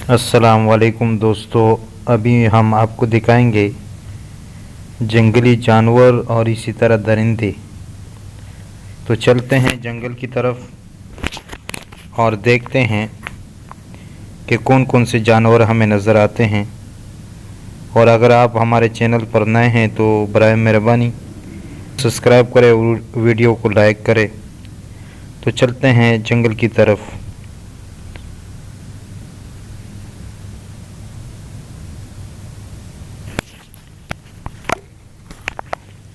अस्सलाम वालेकुम दोस्तों। अभी हम आपको दिखाएंगे जंगली जानवर और इसी तरह दरिंदे। तो चलते हैं जंगल की तरफ और देखते हैं कि कौन कौन से जानवर हमें नज़र आते हैं। और अगर आप हमारे चैनल पर नए हैं तो बराए मेहरबानी सब्सक्राइब करें और वीडियो को लाइक करें। तो चलते हैं जंगल की तरफ।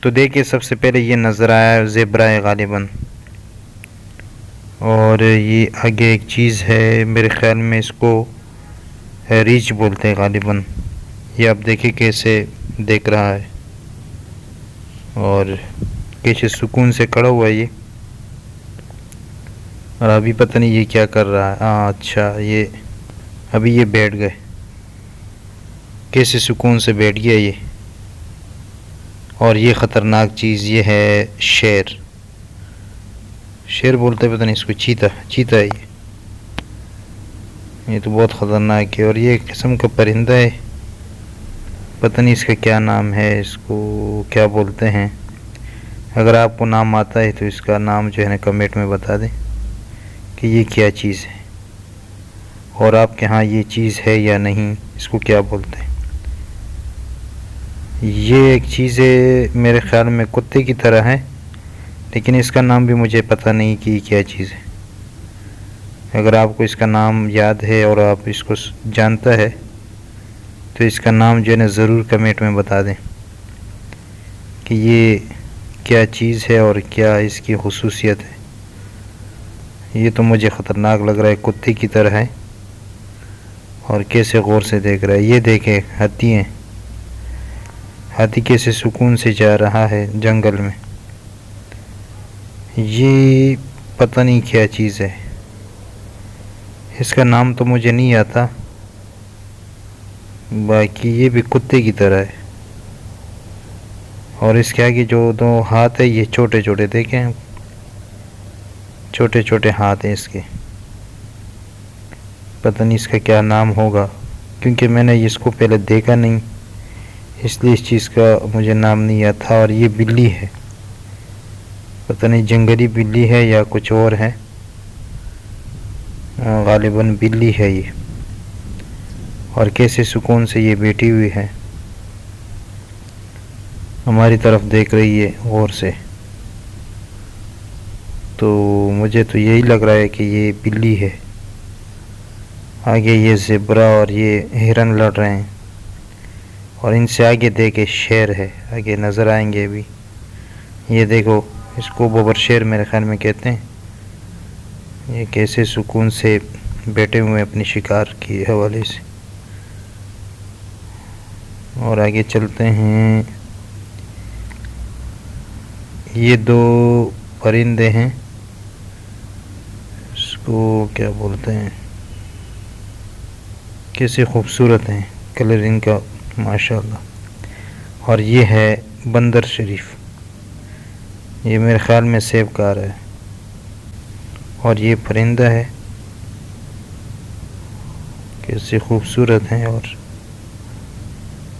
तो देखिए, सबसे पहले ये नज़र आया ज़ेब्रा है गालिबन, और ये आगे एक चीज़ है, मेरे ख़्याल में इसको रीछ बोलते हैं गालिबन। ये आप देखिए कैसे देख रहा है और कैसे सुकून से खड़ा हुआ है ये। और अभी पता नहीं ये क्या कर रहा है। हाँ अच्छा, ये अभी ये बैठ गए, कैसे सुकून से बैठ गया ये। और ये ख़तरनाक चीज़ ये है शेर। शेर बोलते पता नहीं इसको, चीता है ये तो बहुत ख़तरनाक है। और ये एक किस्म का परिंदा है, पता नहीं इसका क्या नाम है, इसको क्या बोलते हैं। अगर आपको नाम आता है तो इसका नाम जो है ना कमेंट में बता दें कि ये क्या चीज़ है, और आपके यहाँ ये चीज़ है या नहीं, इसको क्या बोलते हैं। ये एक चीज़ है, मेरे ख़्याल में कुत्ते की तरह है, लेकिन इसका नाम भी मुझे पता नहीं कि क्या चीज़ है। अगर आपको इसका नाम याद है और आप इसको जानता है तो इसका नाम जो है ना ज़रूर कमेंट में बता दें कि ये क्या चीज़ है और क्या इसकी खुसूसियत है। ये तो मुझे ख़तरनाक लग रहा है, कुत्ते की तरह है और कैसे गौर से देख रहा है। ये देखें हाथी है, हाथी कैसे सुकून से जा रहा है जंगल में। ये पता नहीं क्या चीज़ है, इसका नाम तो मुझे नहीं आता। बाकी ये भी कुत्ते की तरह है, और इसके आगे जो दो हाथ है ये छोटे छोटे, देखें छोटे छोटे हाथ हैं इसके। पता नहीं इसका क्या नाम होगा, क्योंकि मैंने इसको पहले देखा नहीं, इसलिए इस चीज़ का मुझे नाम नहीं आता। और ये बिल्ली है, पता नहीं जंगली बिल्ली है या कुछ और है, गालिबन बिल्ली है ये। और कैसे सुकून से ये बैठी हुई है, हमारी तरफ देख रही है गौर से। तो मुझे तो यही लग रहा है कि ये बिल्ली है। आगे ये ज़ेब्रा और ये हिरन लड़ रहे हैं, और इनसे आगे देखे शेर है, आगे नज़र आएंगे अभी। ये देखो, इसको बबर शेर मेरे ख्याल में कहते हैं। ये कैसे सुकून से बैठे हुए अपने शिकार के हवाले से। और आगे चलते हैं, ये दो परिंदे हैं, इसको क्या बोलते हैं, कैसे खूबसूरत हैं, कलर इनका माशाल्लाह। और ये है बंदर शरीफ, ये मेरे ख़्याल में सेब कार है। और ये परिंदा है, कैसे खूबसूरत हैं और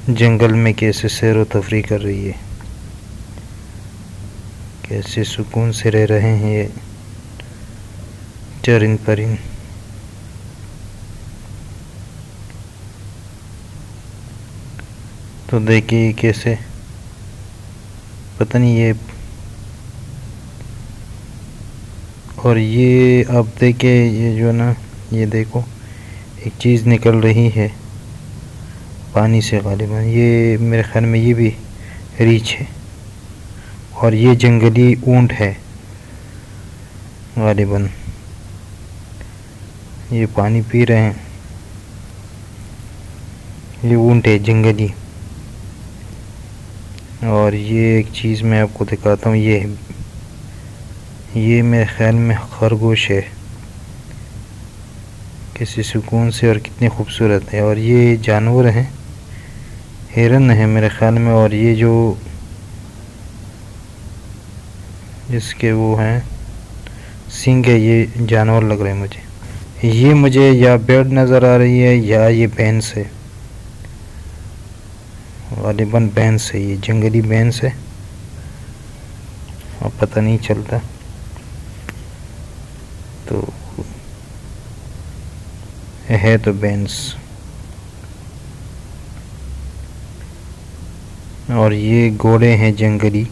जंगल में कैसे सैर व तफरी कर रही है, कैसे सुकून से रह रहे हैं ये चरिंद परिंद। तो देखिए कैसे, पता नहीं ये। और ये आप देखिए, ये जो है ना, ये देखो एक चीज़ निकल रही है पानी से गालिबन। ये मेरे ख्याल में ये भी रीछ है, और ये जंगली ऊंट है गालिबन। ये पानी पी रहे हैं, ये ऊंट है जंगली। और ये एक चीज़ मैं आपको दिखाता हूँ, ये मेरे ख्याल में खरगोश है, किसी सुकून से और कितनी खूबसूरत है। और ये जानवर हैं, हिरन है मेरे ख्याल में। और ये जो जिसके वो हैं सींग है, ये जानवर लग रहे हैं मुझे। ये मुझे या बेड नज़र आ रही है या ये भैंस है, गालिबन भैंस है, ये जंगली भैंस है और पता नहीं चलता। तो है तो भैंस। और ये घोड़े हैं जंगली,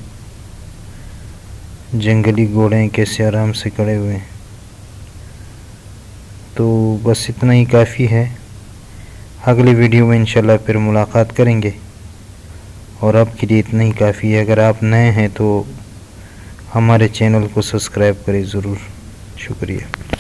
जंगली घोड़े हैं, कैसे आराम से खड़े हुए हैं। तो बस इतना ही काफ़ी है। अगली वीडियो में इंशाल्लाह फिर मुलाकात करेंगे और आपके लिए इतना ही काफ़ी है। अगर आप नए हैं तो हमारे चैनल को सब्सक्राइब करें ज़रूर। शुक्रिया।